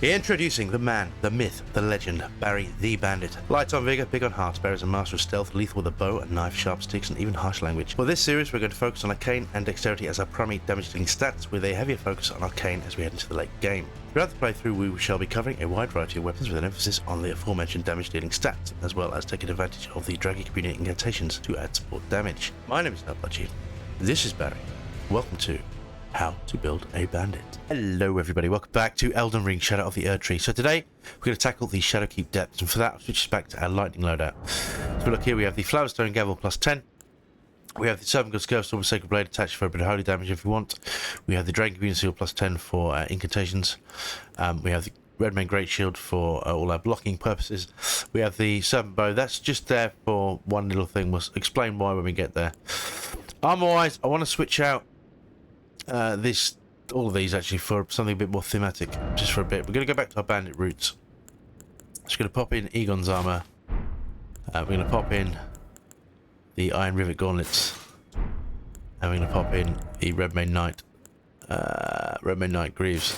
Introducing the man, the myth, the legend, Barry the Bandit. Light on vigor, big on hearts, Barry's a master of stealth, lethal with a bow and knife, sharp sticks, and even harsh language. For this series, we're going to focus on Arcane and Dexterity as our primary damage dealing stats, with a heavier focus on Arcane as we head into the late game. Throughout the playthrough, we shall be covering a wide variety of weapons with an emphasis on the aforementioned damage dealing stats, as well as taking advantage of the draggy community incantations to add support damage. My name is Nubbludgy. This is Barry. Welcome to How to Build a Bandit. Hello everybody, welcome back to Elden Ring Shadow of the Erdtree. So today we're going to tackle the Shadowkeep depths, and for that I'll switch us back to our lightning loadout. So look here, we have the Flowerstone Gavel plus 10. We have the Servant God's Curve Sword with Sacred Blade attached for a bit of holy damage if you want. We have the Dragon Community Seal plus 10 for incantations. We have the Redmane Great Shield for all our blocking purposes. We have the Servant Bow, that's just there for one little thing. We'll explain why when we get there. Armor wise, I want to switch out all of these actually for something a bit more thematic, just for a bit. We're going to go back to our bandit roots. Just going to pop in Egon's armor. We're going to pop in the Iron Rivet gauntlets, and we're going to pop in the Redmane Knight greaves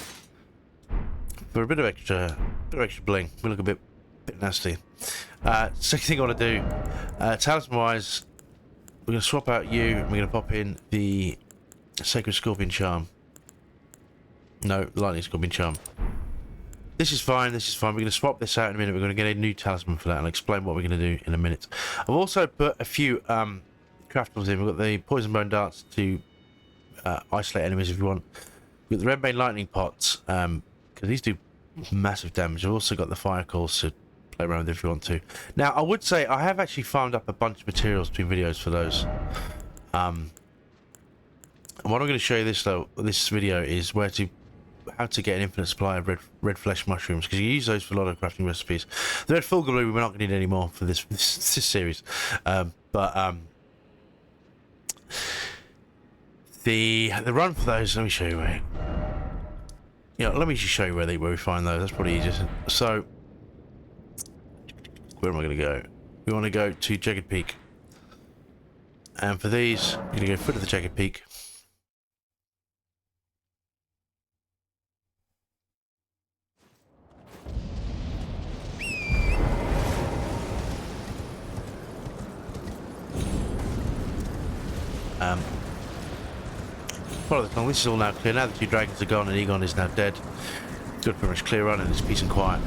for a bit of extra bling. We look a bit nasty. Second thing I want to do, talisman wise, we're going to swap out you, and we're going to pop in the Sacred Scorpion Charm. No, Lightning Scorpion Charm. This is fine, this is fine. We're going to swap this out in a minute. We're going to get a new talisman for that, and I'll explain what we're going to do in a minute. I've also put a few craftables in. We've got the Poison Bone Darts to isolate enemies if you want. We've got the Redmane Lightning Pots, because these do massive damage. I've also got the Fire Calls to play around with if you want to. Now, I would say I have actually farmed up a bunch of materials between videos for those. And what I'm going to show you this video is how to get an infinite supply of red flesh mushrooms, because you use those for a lot of crafting recipes. The red fulgur we're not going to need any more for this series, but the run for those. Let me show you where. Let me just show you where we find those. That's probably easiest. So, where am I going to go? We want to go to Jagged Peak, and for these, we're going to go foot of the Jagged Peak. Follow the tunnel. This is all now clear. Now the two dragons are gone and Egon is now dead. It's got pretty much clear run and it's peace and quiet.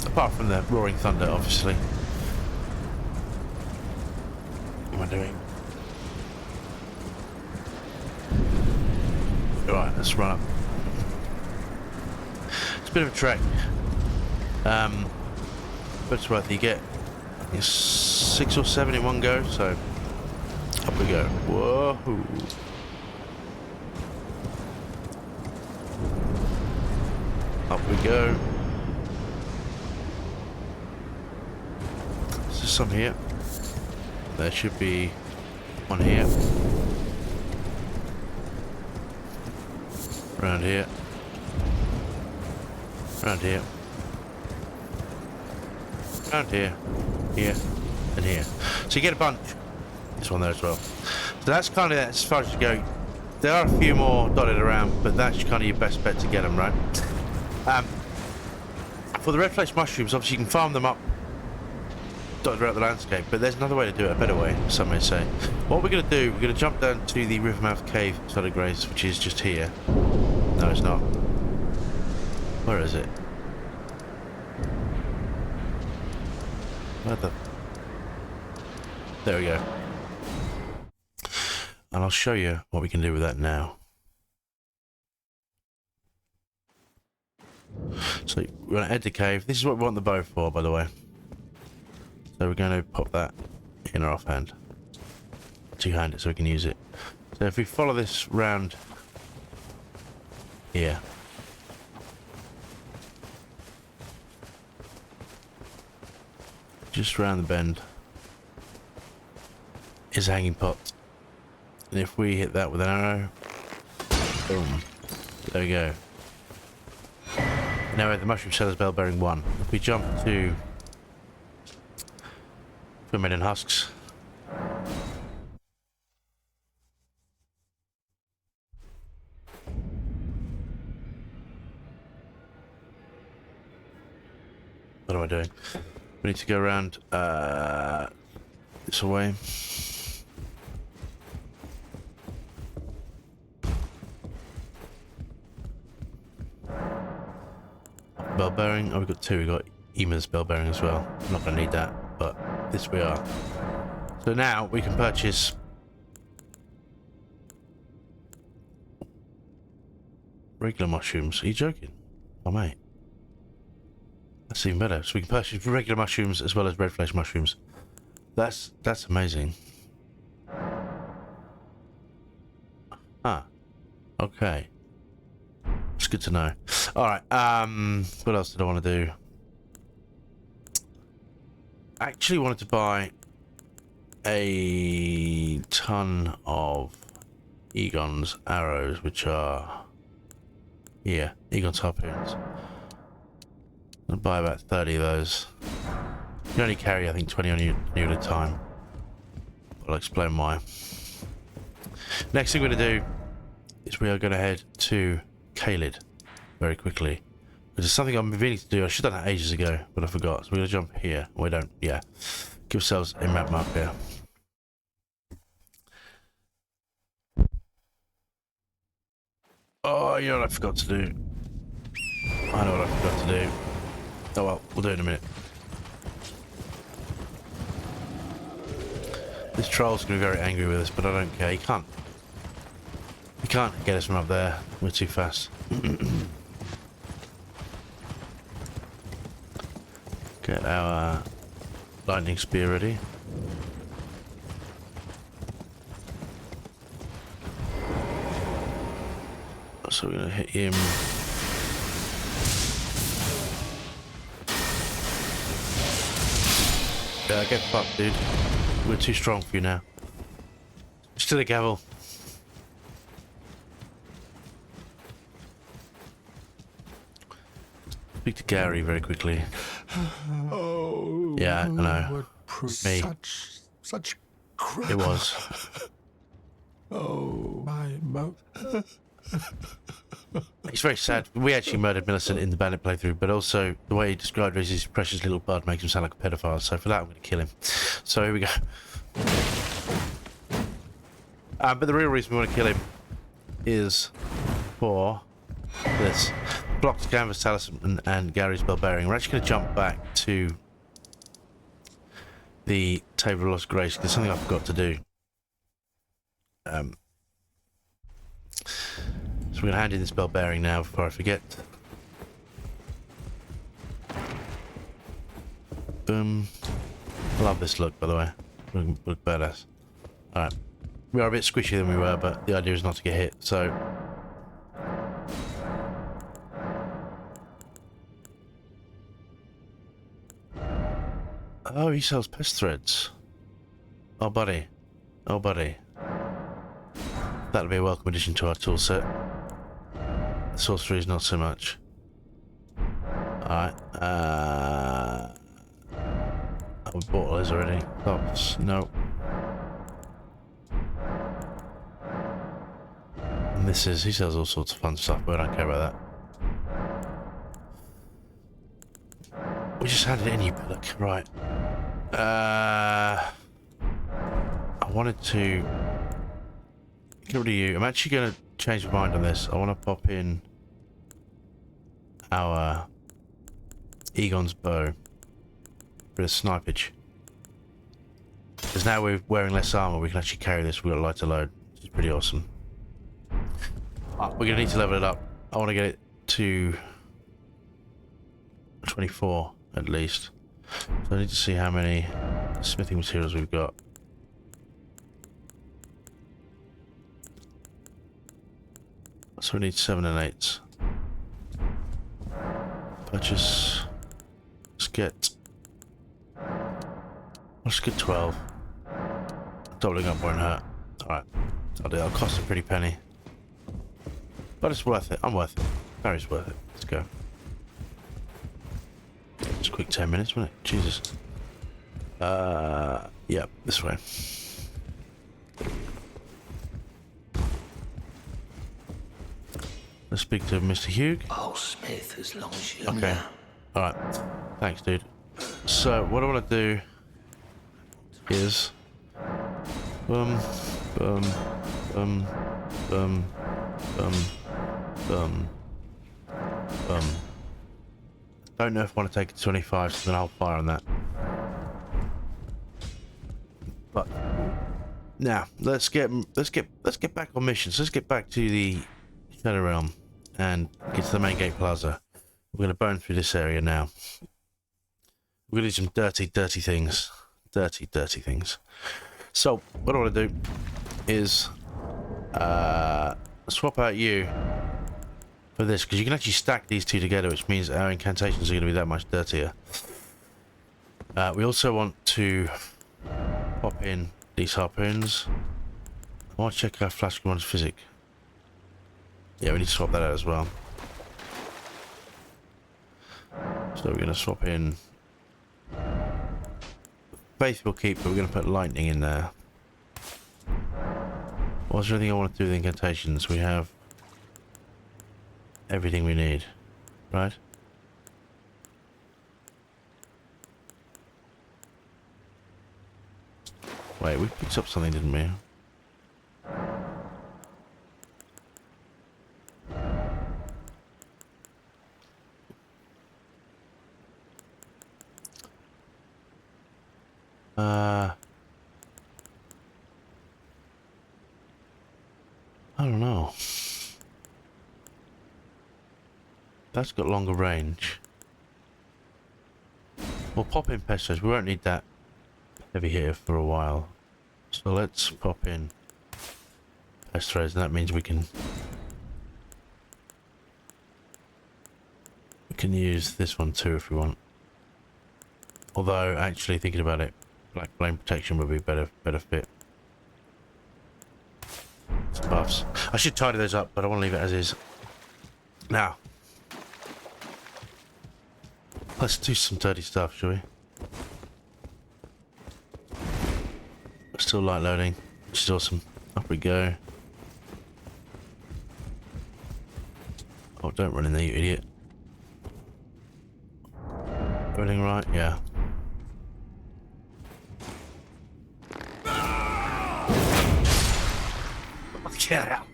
Apart from the roaring thunder, obviously. What am I doing? Alright, let's run up. It's a bit of a trek. But it's worth it. You get 6 or 7 in one go, so up we go. Whoa! Up we go. There's some here. There should be one here. Around here. Around here. Around here. Here. And here. So you get a bunch. This one there as well. So that's kind of as far as you go. There are a few more dotted around, but that's kind of your best bet to get them, right? For the red flesh mushrooms, obviously you can farm them up dotted throughout the landscape, but there's another way to do it, a better way, some may say. What we're going to do, we're going to jump down to the Rivermouth Cave side of Grace, which is just here. No, it's not. Where is it? Where the... There we go. And I'll show you what we can do with that now. So we're going to enter the cave. This is what we want the bow for, by the way. So we're going to pop that in our offhand. Two-hand it so we can use it. So if we follow this round here. Just round the bend is a hanging pot. And if we hit that with an arrow, boom. There we go. Now we have the Mushroom Seller's Bell bearing 1. If we jump to Vermilion Husks, What am I doing? We need to go around this way. Bell bearing. Oh, we've got two. We've got Ema's bell bearing as well. I'm not going to need that, but this we are. So now we can purchase regular mushrooms. Are you joking? Oh, mate. That's even better. So we can purchase regular mushrooms as well as red flesh mushrooms. That's amazing. Ah. Okay. It's good to know. Alright, what else did I want to do? I actually wanted to buy a ton of Egon's arrows, which are... yeah, Egon's harpoons. I'll buy about 30 of those. You can only carry, I think, 20 on you at a time. But I'll explain why. Next thing we're going to do is we are going to head to Caelid very quickly. Which is something I'm beginning to do. I should have done that ages ago, but I forgot. So we're going to jump here. We don't, yeah. Give ourselves a map marker. Oh, you know what I forgot to do? I know what I forgot to do. Oh well, we'll do it in a minute. This troll's going to be very angry with us, but I don't care. He can't get us from up there. We're too fast. Get our lightning spear ready. So we're going to hit him. Get fucked, dude. We're too strong for you now. Still a gavel. Speak to Gary very quickly. Oh, yeah, I know. Me. Such crap. It was. Oh, my. He's very sad. We actually murdered Millicent in the Bandit playthrough, but also the way he described his precious little bud makes him sound like a pedophile. So for that, I'm going to kill him. So here we go. But the real reason we want to kill him is for this. Blocked canvas talisman and Gary's bell bearing. We're actually going to jump back to the Table of Lost Grace because something I forgot to do. So we're going to hand in this bell bearing now before I forget. Boom. I love this look, by the way. Look badass. Alright. We are a bit squishier than we were, but the idea is not to get hit, so... Oh, he sells pest threads. Oh, buddy. Oh, buddy. That'll be a welcome addition to our tool set. Sorcery is not so much. Alright. Oh, we bought all those already. Tops. No. And this is... he sells all sorts of fun stuff, but I don't care about that. We just handed it in, you pillock. Right. I wanted to get rid of you. I'm actually going to change my mind on this. I want to pop in our Egon's bow. Bit of snipage. Because now we're wearing less armor, we can actually carry this. We've got a lighter load, which is pretty awesome. We're going to need to level it up. I want to get it to 24 at least. So I need to see how many smithing materials we've got. So we need 7 and 8s. Purchase. Let's get 12. Doubling up won't hurt. Alright. I'll do it. It'll cost a pretty penny. But it's worth it. I'm worth it. Barry's worth it. Let's go. Just a quick 10 minutes, wasn't it? Jesus. Yeah, this way. Let's speak to Mr. Hugh. I'll smith as long as you Okay. know. Alright. Thanks, dude. So, what I want to do is... Bum, bum, bum, bum, bum, bum, bum. Don't know if I want to take it to 25, so then I'll fire on that. But now let's get back on missions. Let's get back to the Shadow Realm and get to the main gate plaza. We're going to burn through this area now. We're going to do some dirty things. Dirty things. So what I want to do is swap out you for this, because you can actually stack these two together, which means our incantations are going to be that much dirtier. We also want to pop in these harpoons. I want to check our flash one's physic. Yeah, we need to swap that out as well. So we're going to swap in Faith we'll keep, but we're going to put lightning in there. Was there anything I want to do with incantations? We have everything we need, right? Wait, we picked up something, didn't we? I don't know. That's got longer range. We'll pop in pestos. We won't need that heavy hitter for a while. So let's pop in pestos, and that means we can use this one too if we want. Although actually thinking about it, black flame protection would be better fit. Some buffs. I should tidy those up, but I want to leave it as is. Now, let's do some dirty stuff, shall we? Still light loading, which is awesome. Up we go. Oh, don't run in there, you idiot. Everything right? Yeah. Get out.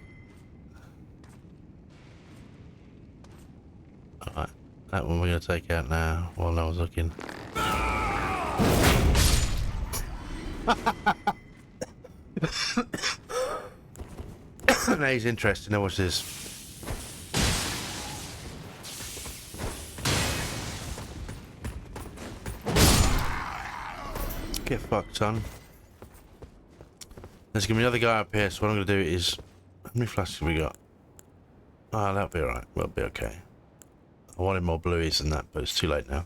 Alright, that one we're going to take out now while no one's looking. Now he's interested. Now watch this. Get fucked, son. There's gonna be another guy up here, so what I'm gonna do is... How many flashes have we got? Ah, that'll be alright. We'll be okay. I wanted more blueies than that, but it's too late now.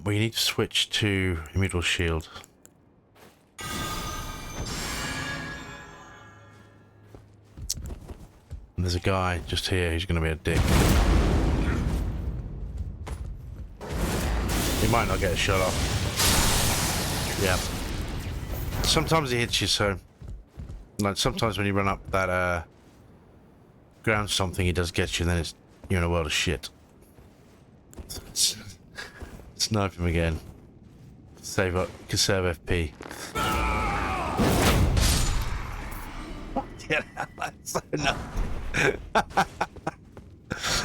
We need to switch to immutable shield. And there's a guy just here who's gonna be a dick. He might not get a shot off. Yeah. Sometimes he hits you, so... Like, sometimes when you run up that, ground something, he does get you, and then you're in a world of shit. Snipe him again. Conserve FP. Get out, that's so nuts.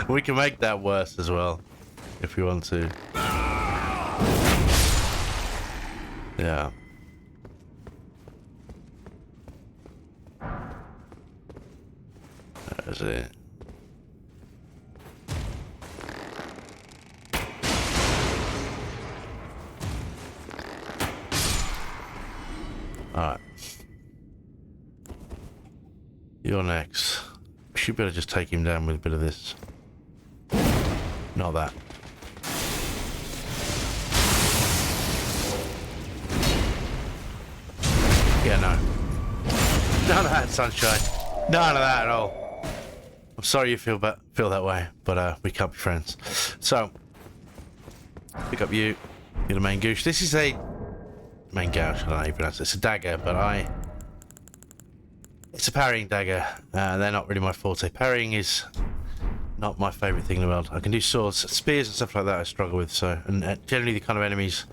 We can make that worse as well, if we want to. Yeah. That's it. Alright. You're next. We should better just take him down with a bit of this. Not that. Yeah, no. None of that, sunshine. None of that at all. I'm sorry you feel that way, but we can't be friends. So, pick up you. You're the main goosh. This is a main gouge. I don't know how you pronounce it. It's a dagger, but it's a parrying dagger. They're not really my forte. Parrying is not my favourite thing in the world. I can do swords, spears and stuff like that I struggle with, so... And generally the kind of enemies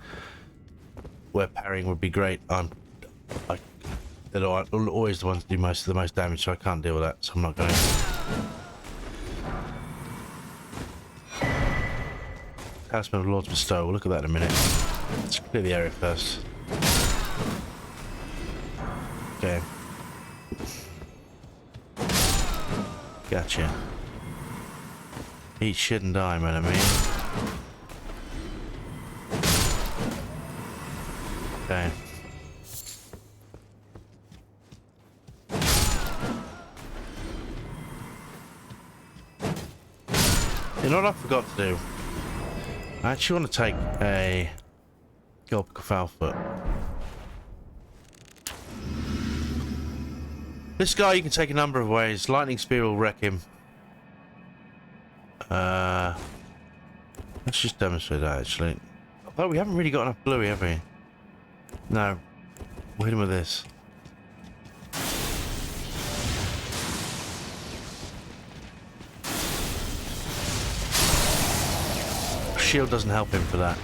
where parrying would be great, they're always the ones that do most of the most damage, so I can't deal with that, so I'm not going. Talisman of Lord's Bestow, we'll look at that in a minute. Let's clear the area first. Okay. Gotcha. Eat shit and die, man, I mean. Okay. You know what I forgot to do? I actually want to take a Gulp of Foulfoot. This guy you can take a number of ways. Lightning Spear will wreck him. Let's just demonstrate that actually. Although we haven't really got enough bluey, have we? No. We'll hit him with this. Shield doesn't help him for that.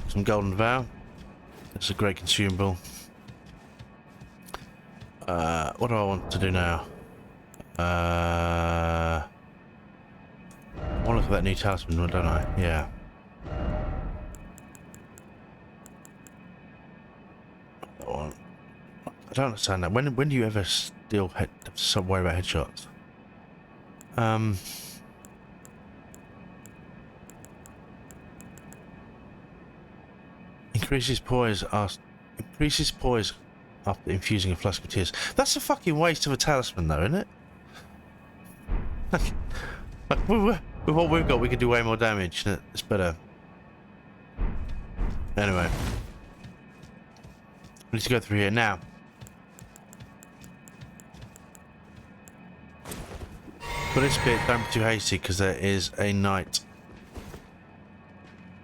Some Golden Vow. That's a great consumable. What do I want to do now? I want to look at that new talisman, don't I? Yeah. I don't understand that. When do you ever still worry about headshots? Increases poise after infusing a flask of tears. That's a fucking waste of a talisman, though, isn't it? Like, with what we've got, we could do way more damage. It's better. Anyway, we need to go through here now. For this bit, don't be too hasty because there is a knight.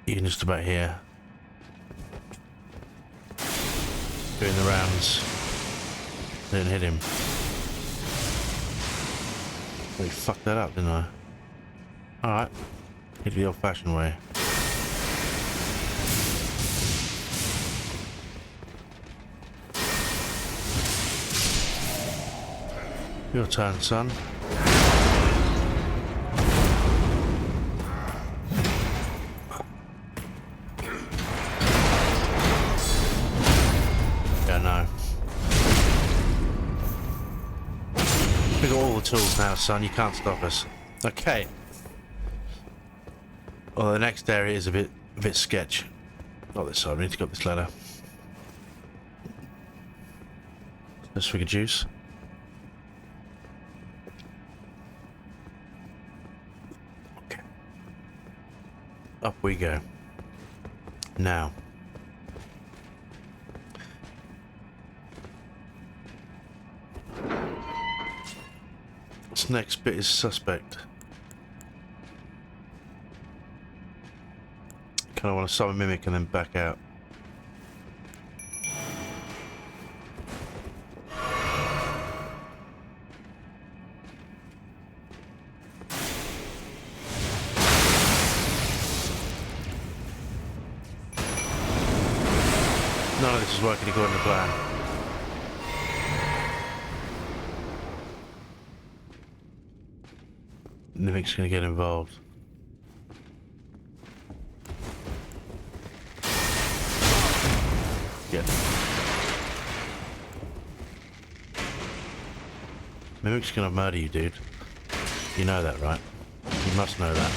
You can just about here. Doing the rounds. Didn't hit him. We fucked that up, didn't I? Alright. Hit it the old fashioned way. Your turn, son. We've got all the tools now, son. You can't stop us. Okay. Well, the next area is a bit sketch. Not this side. We need to go up this ladder. Let's figure juice. Okay. Up we go. Now. This next bit is suspect. Kind of want to summon Mimic and then back out. None of this is working according to plan. Mimic's gonna get involved. Yeah. Mimic's gonna murder you, dude. You know that, right? You must know that.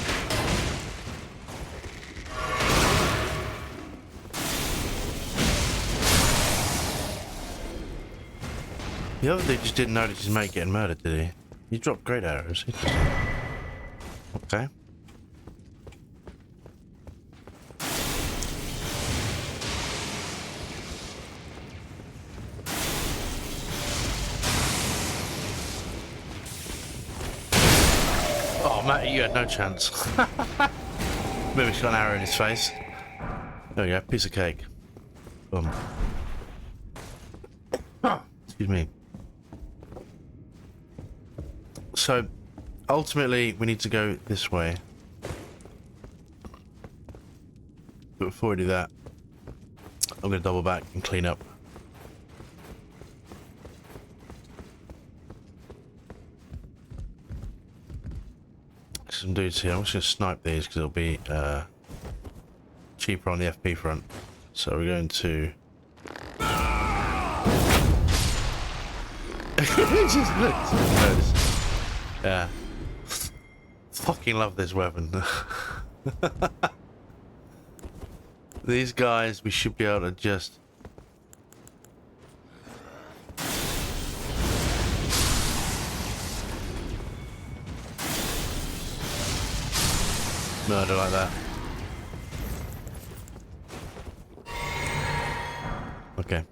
The other dude just didn't notice his mate getting murdered, did he? He dropped great arrows. Interesting. Okay. Oh, Matt, you had no chance. Mimic's got an arrow in his face. There we go, piece of cake. Boom. Excuse me. So, ultimately, we need to go this way. But before we do that, I'm going to double back and clean up. Some dudes here. I'm just going to snipe these because it'll be cheaper on the FP front. So we're going to... just look. Yeah. Fucking love this weapon. These guys, we should be able to just... murder like that. Okay.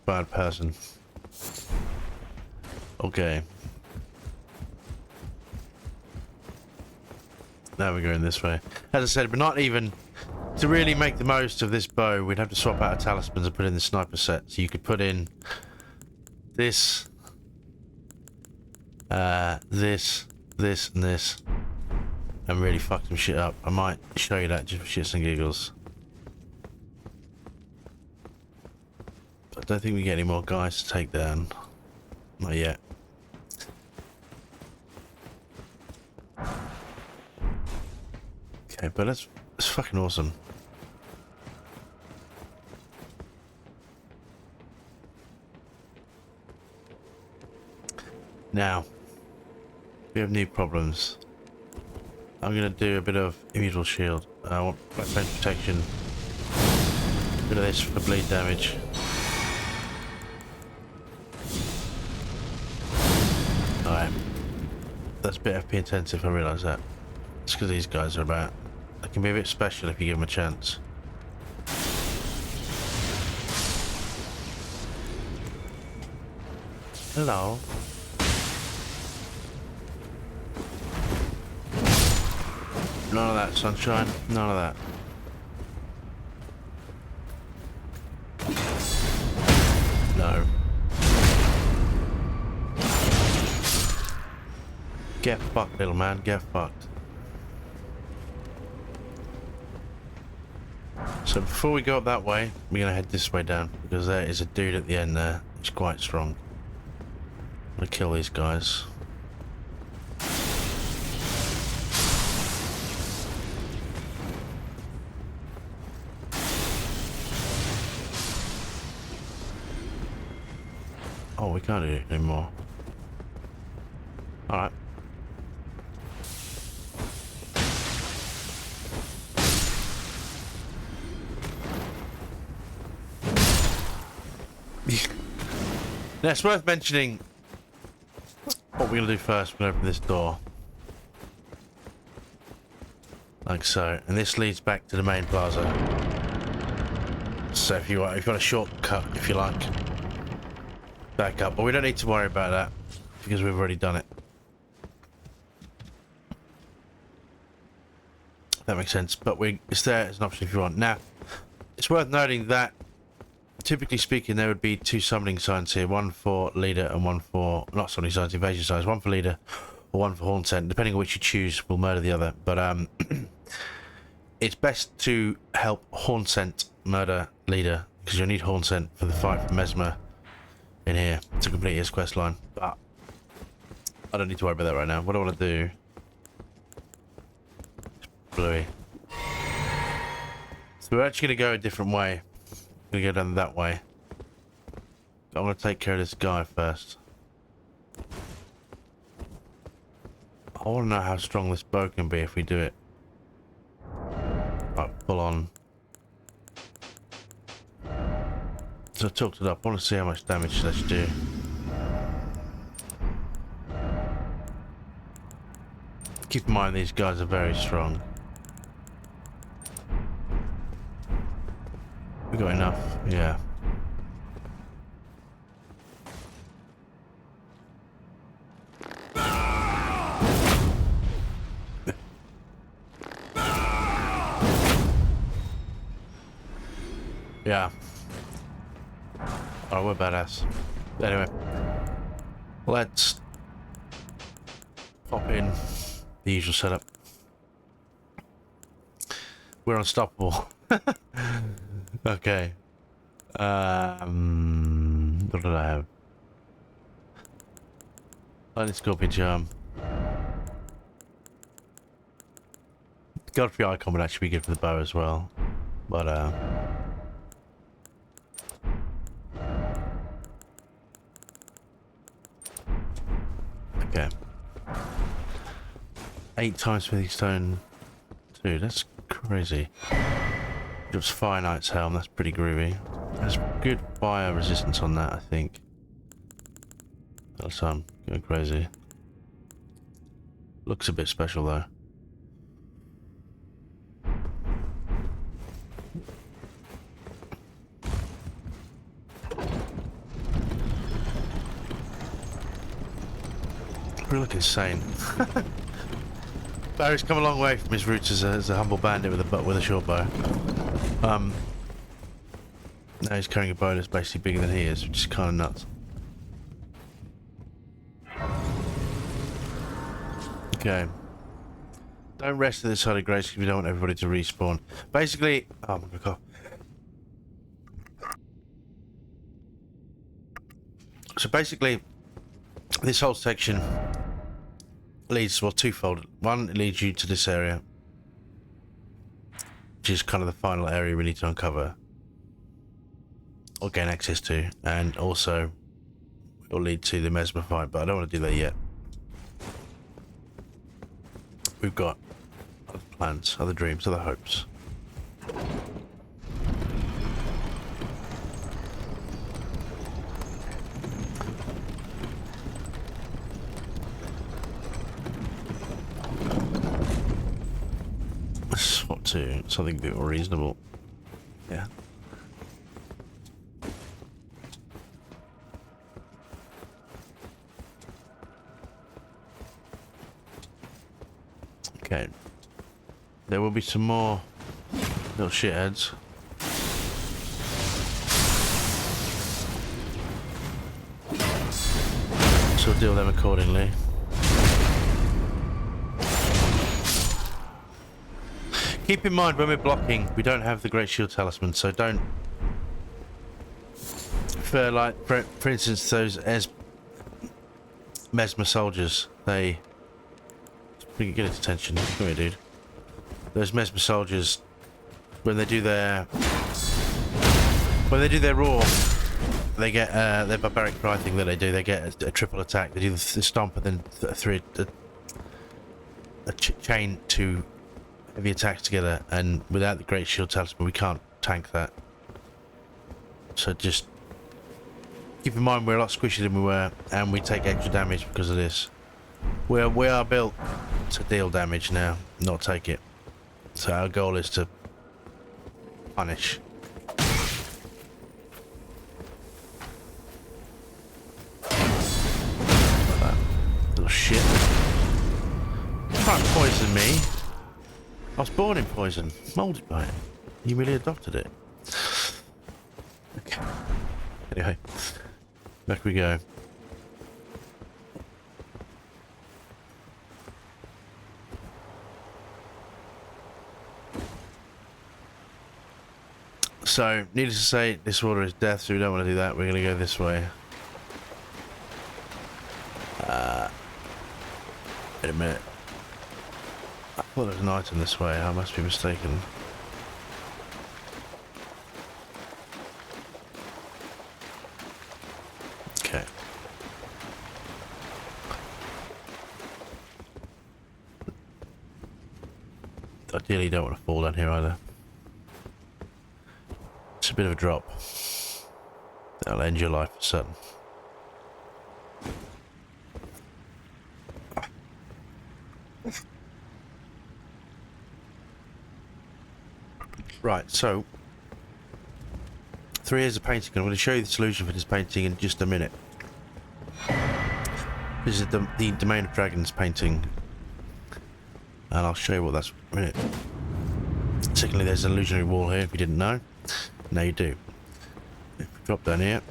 Bad person. Okay. Now we're going this way. As I said, but not even to really make the most of this bow, we'd have to swap out talismans and put in the sniper set. So you could put in this, this, and this, and really fuck some shit up. I might show you that just for shits and giggles. I don't think we get any more guys to take down. Not yet. Okay, but that's fucking awesome. Now, we have new problems. I'm gonna do a bit of immutable shield. I want black range protection. A bit of this for bleed damage. Alright. That's a bit FP intensive, I realise that. It's because these guys are about... They can be a bit special if you give them a chance. Hello. None of that, sunshine. None of that. No. Get fucked, little man. Get fucked. So before we go up that way, we're going to head this way down. Because there is a dude at the end there. He's quite strong. I'm going to kill these guys. Oh, we can't do it anymore. Alright. Now, it's worth mentioning what we're going to do first. We're going to open this door. Like so. And this leads back to the main plaza. So if you want, if you've got a shortcut, if you like, back up. But we don't need to worry about that because we've already done it. That makes sense. But it's there as an option if you want. Now, it's worth noting that typically speaking, there would be two summoning signs here, one for leader and one for, not summoning signs, invasion signs, one for leader or one for horn scent. Depending on which you choose, will murder the other. But it's best to help horn scent murder leader because you'll need horn scent for the fight for Mesmer in here to complete his quest line. But I don't need to worry about that right now. What I want to do is Bluey. So we're actually going to go a different way. I'm gonna go down that way. But I'm gonna take care of this guy first. I wanna know how strong this bow can be if we do it. Like full on. So I talked it up. I wanna see how much damage this do. Keep in mind these guys are very strong. We got enough, yeah. Yeah. Oh, we're badass. Anyway, Let's pop in the usual setup. We're unstoppable. Okay. What did I have? Lightning Scorpion Charm. Godfrey icon would actually be good for the bow as well. But okay. 8 times Smithing Stone 2, that's crazy. Just Fire Knight's Helm, that's pretty groovy. There's good fire resistance on that, I think. That's going crazy. Looks a bit special though. We look insane. Barry's come a long way from his roots as a humble bandit with a short bow. Now he's carrying a bow that's basically bigger than he is, which is kind of nuts. Okay. Don't rest at this side of grace because we don't want everybody to respawn. Basically, oh my god. So basically, this whole section leads, well, twofold. One, it leads you to this area, which is kind of the final area we need to uncover or gain access to, and also it will lead to the Mesmer fight, but I don't want to do that yet. We've got other plans, other dreams, other hopes. Swap to something a bit more reasonable. Yeah. Okay. There will be some more little shitheads. So we'll deal with them accordingly. Keep in mind when we're blocking, we don't have the Great Shield Talisman, so don't... For instance, those Mesmer soldiers, they... We can get its attention. Come here, dude. Those Mesmer soldiers, when they do their roar, they get their barbaric cry thing that they do. They get a triple attack. They do the stomp and then a chain to heavy attacks together. And without the Great Shield Talisman, we can't tank that. So just keep in mind we're a lot squishier than we were, and we take extra damage because of this. We are built to deal damage now, not take it. So our goal is to punish. Like that. Little shit. You can't poison me. I was born in poison, moulded by it. You really adopted it. Okay. Anyway, back we go. So, needless to say, this order is death, so we don't want to do that. We're going to go this way. Wait a minute. I thought there was an item this way. I must be mistaken. Okay. Ideally, don't want to fall down here either. It's a bit of a drop. That'll end your life for certain. Right, so 3 years of painting. I'm going to show you the solution for this painting in just a minute. This is the Domain of Dragons painting, and I'll show you what that's in a minute. Secondly, there's an illusionary wall here if you didn't know. Now you do. If we drop down here.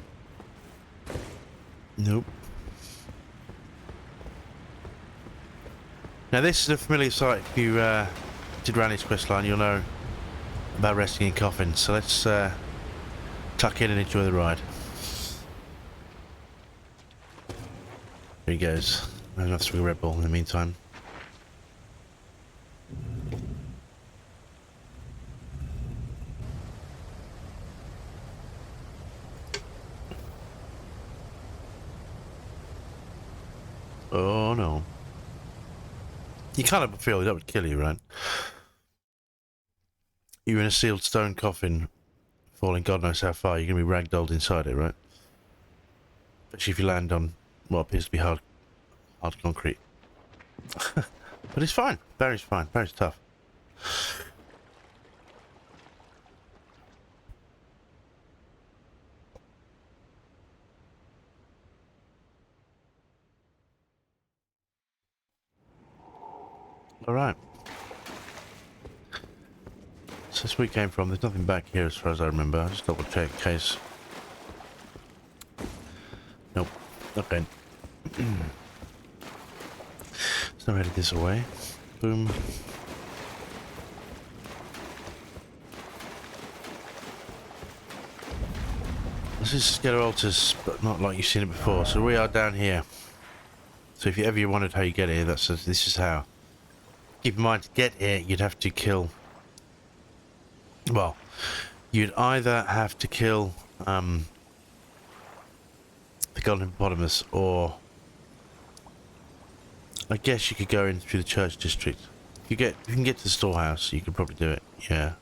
Nope. Now this is a familiar sight. If you did run this quest line, you'll know about resting in coffins. So let's tuck in and enjoy the ride. There he goes. Another swig of Red Bull in the meantime. Oh no. You kind of feel that would kill you, right? You're in a sealed stone coffin, falling God knows how far, you're going to be ragdolled inside it, right? Especially if you land on what appears to be hard concrete. But it's fine. Barry's fine. Barry's tough. Alright. So that's where we came from. There's nothing back here as far as I remember. I'll just double check in case. Nope. Okay. So I headed this away. Boom. This is Scalar Altars, but not like you've seen it before. So we are down here. So if you ever wondered how you get here, this is how. Keep in mind, to get here, you'd have to kill... Well, you'd either have to kill the Golden Hippopotamus, or I guess you could go in through the church district. If you can get to the storehouse, you could probably do it, yeah.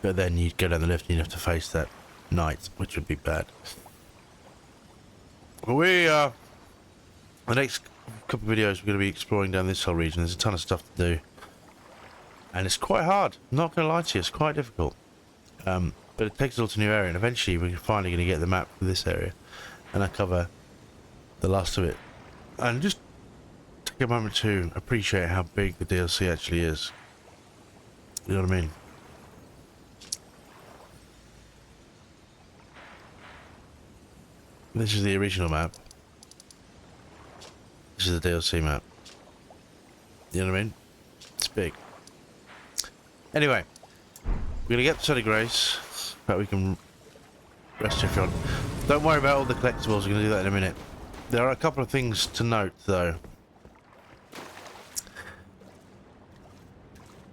But then you'd go down the lift and you'd have to face that knight, which would be bad. But the next couple of videos we're going to be exploring down this whole region. There's a ton of stuff to do. And it's quite hard, I'm not going to lie to you, it's quite difficult. But it takes us all to a new area, and eventually we're finally going to get the map for this area. And I cover the last of it. And just take a moment to appreciate how big the DLC actually is. You know what I mean? This is the original map. This is the DLC map. You know what I mean? It's big. Anyway, we're gonna get to Sunny Grace, but we can rest if you want. Don't worry about all the collectibles, we're gonna do that in a minute. There are a couple of things to note though.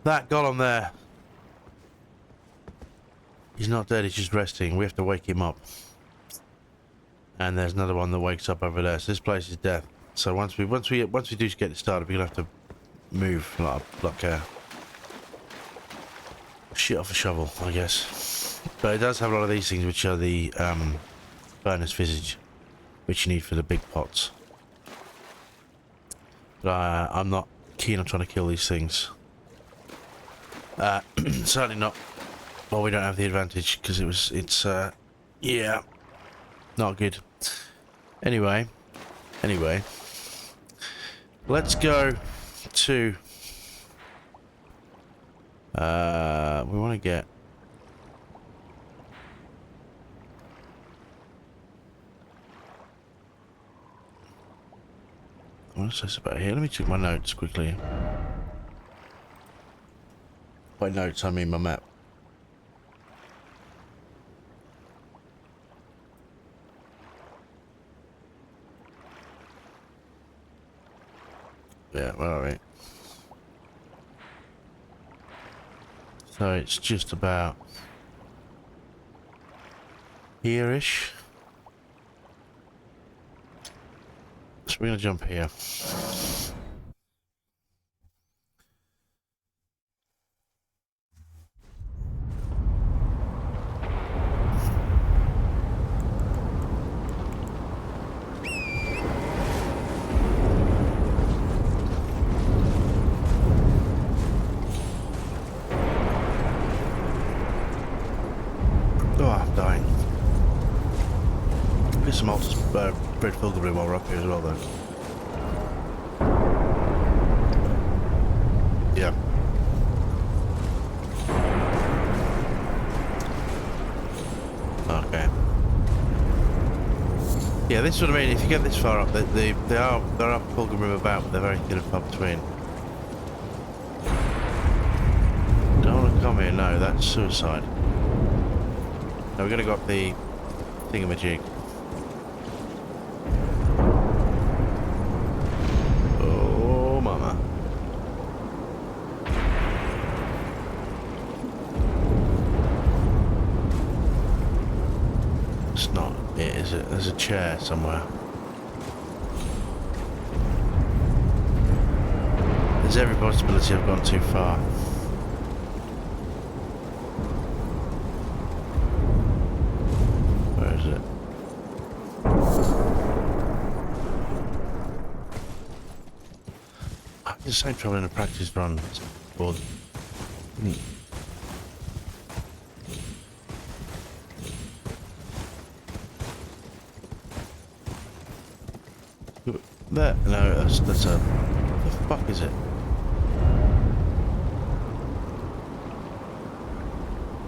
That golem there, he's not dead, he's just resting. We have to wake him up. And there's another one that wakes up over there. So this place is death. So once we do get it started, we're gonna have to move like a shit off a shovel, I guess. But it does have a lot of these things, which are the furnace visage, which you need for the big pots. But I'm not keen on trying to kill these things. Certainly not. Well, we don't have the advantage because it's yeah, not good. Anyway, let's go to. We want to get. What is this about here? Let me check my notes quickly. By notes, I mean my map. Yeah, all right. So it's just about here-ish. So we're gonna jump here. Some altars, bread pilgrim while we're up here as well, though. Yeah. Okay. Yeah, this is what I mean. If you get this far up, they are Pilgrim River bound, but they're very few and far between. Don't want to come here. No, that's suicide. No, we're gonna go up the thingamajig. Oh, mama. It's not it, is it? There's a chair somewhere. There's every possibility I've gone too far. Where is it? I have the same trouble in a practice run. There, no, that's a. What the fuck is it?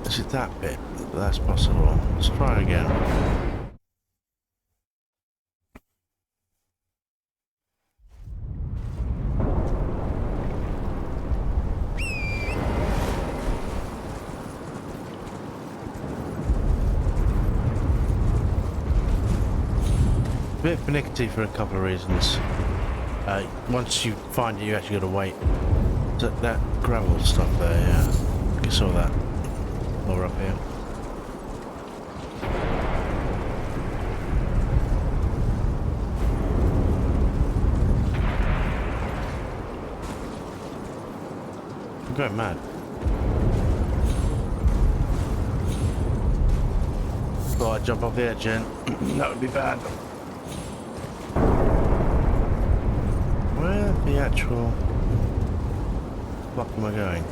Is it that bit? That's possible. Let's try again. A bit finicky for a couple of reasons. Once you find it, you actually got to wait. That gravel stuff there, yeah. You saw that. More up here. I'm going mad. Thought I'd jump off the edge, Jen. That would be bad. Where the actual fuck am I going?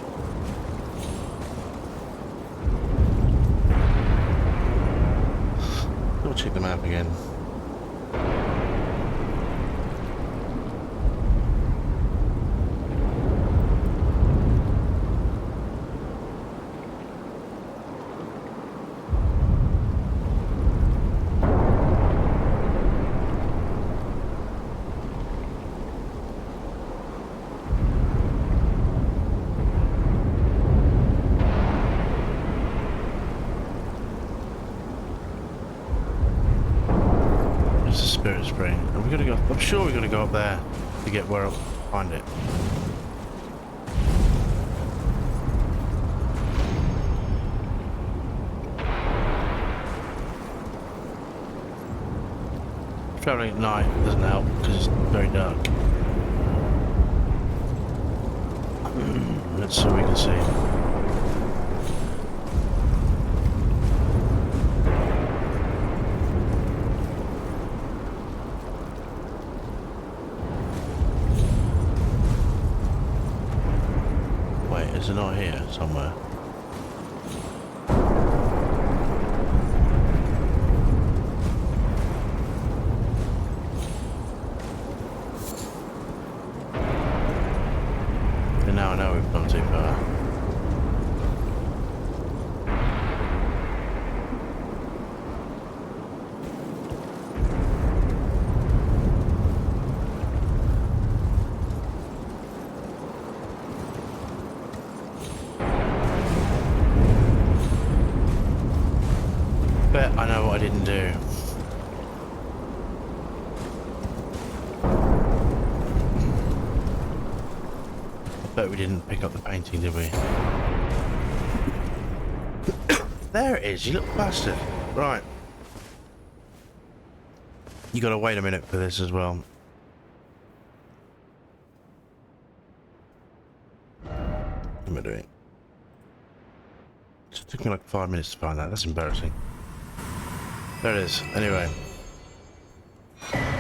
Go check the map again. Spirit spring. Are we gonna go? I'm sure we're gonna go up there to get where I'll find it. Traveling at night doesn't help because it's very dark. Let's see what we can see. Is it not here somewhere? And now I know we've gone too far. I know what I didn't do. I bet we didn't pick up the painting, did we? There it is, you little bastard. Right. You gotta wait a minute for this as well. What am I doing? It took me like 5 minutes to find that. That's embarrassing. There it is. Anyway,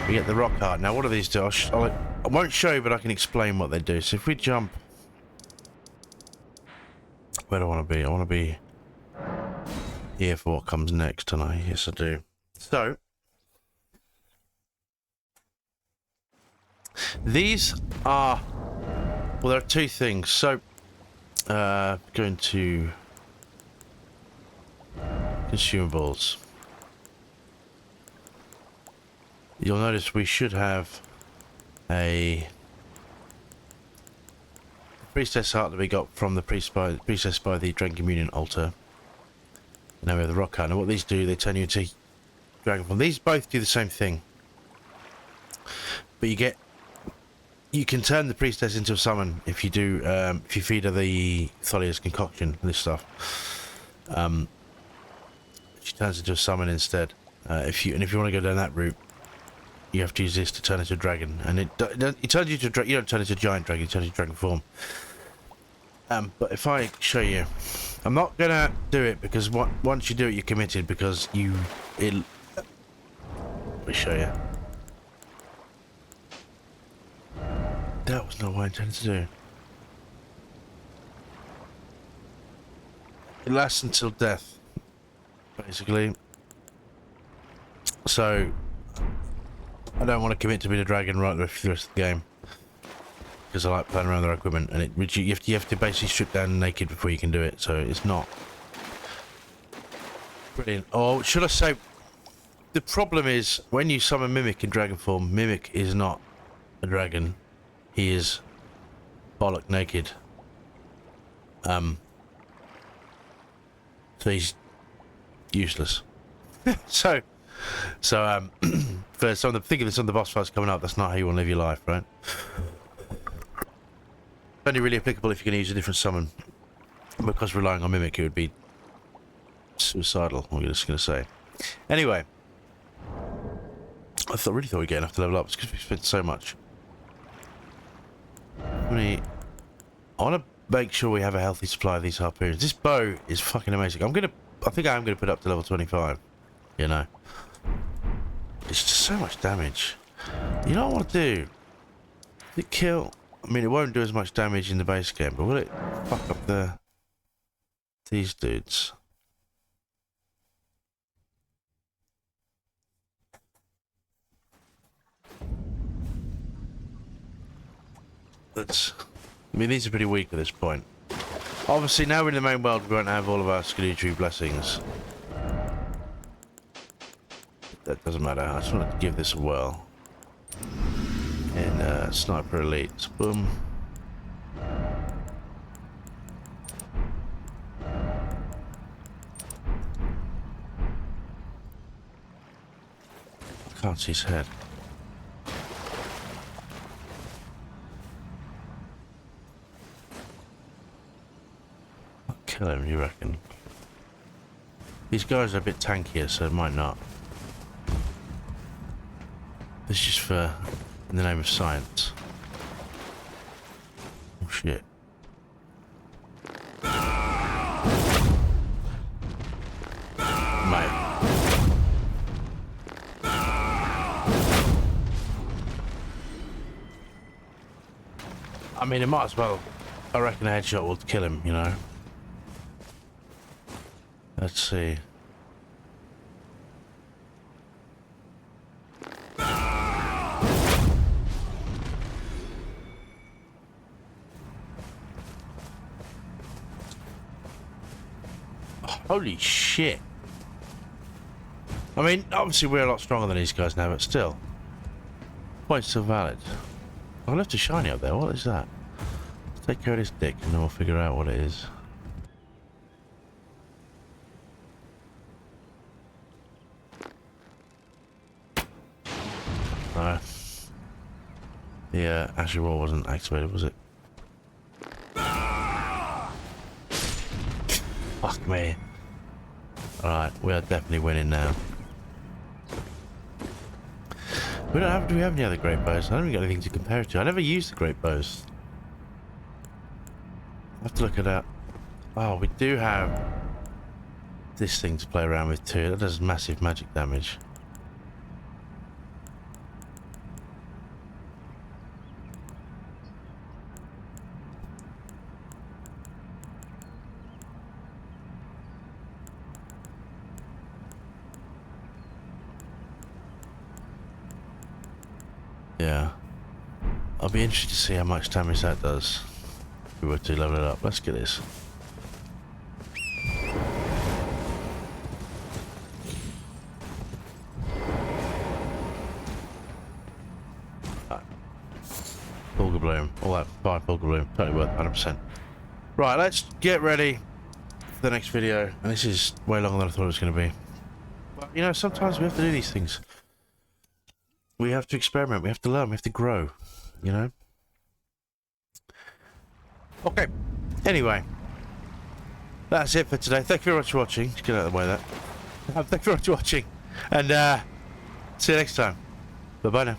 we get the rock heart. Now, what do these do? I won't show you, but I can explain what they do. So if we jump, where do I want to be? I want to be here for what comes next, don't I? Yes, I do. So these are, well, there are two things. So going to consumables. you'll notice we should have a priestess heart that we got from the priestess by the Dragon Communion altar. And now we have the rock heart. And what these do, they turn you into dragon form. These both do the same thing, but you can turn the priestess into a summon if you do if you feed her the Tholia's concoction and this stuff. She turns into a summon instead. If you want to go down that route, you have to use this to turn into a dragon, and it turns you to you don't turn into a giant dragon, you turn into dragon form. But if I show you, I'm not gonna do it because once you do it, you're committed because let me show you. That was not what I intended to do. It lasts until death, basically. So I don't want to commit to being a dragon right through the rest of the game because I like playing around with their equipment, and you have to basically strip down naked before you can do it. So it's not brilliant. Or should I say, the problem is when you summon Mimic in dragon form, Mimic is not a dragon. He is bollock naked. So he's useless. so for some of the boss fights coming up, that's not how you want to live your life, right? Only really applicable if you're going to use a different summon, because relying on Mimic, it would be suicidal. I'm just going to say. Anyway, I really thought we'd get enough to level up. It's because we spent so much. I want to make sure we have a healthy supply of these harpoons. This bow is fucking amazing. I think I am going to put it up to level 25. You know, it's just so much damage. You know what I want to do? It kill. I mean, it won't do as much damage in the base game, but will it fuck up these dudes? I mean, these are pretty weak at this point. Obviously, now we're in the main world, we won't have all of our Skadootree blessings. That doesn't matter. I just wanted to give this a whirl. And Sniper Elite. Boom. I can't see his head. Kill him, you reckon? These guys are a bit tankier, so it might not. This is just for in the name of science. Oh shit. Mate. I mean, it might as well. I reckon a headshot will kill him, you know. Let's see. Holy shit. I mean, obviously we're a lot stronger than these guys now, but still. Point's still valid. I left a shiny up there. What is that? Let's take care of this dick and then we'll figure out what it is. No. The Azure Wall wasn't activated, was it? Fuck me. Alright, we are definitely winning now. Do we have any other great bows? I don't even got anything to compare it to. I never used the great bows. I have to look it up. Oh, we do have this thing to play around with too. That does massive magic damage. Yeah. I'll be interested to see how much damage that does if we were to level it up. Let's get this. Fulgur Bloom. All that fine Fulgur Bloom. Totally worth 100%. Right, let's get ready for the next video. And this is way longer than I thought it was going to be. But, you know, sometimes we have to do these things. We have to experiment. We have to learn. We have to grow. You know? Okay. Anyway. That's it for today. Thank you very much for watching. Just get out of the way of that. Thank you very much for watching. And, see you next time. Bye-bye now.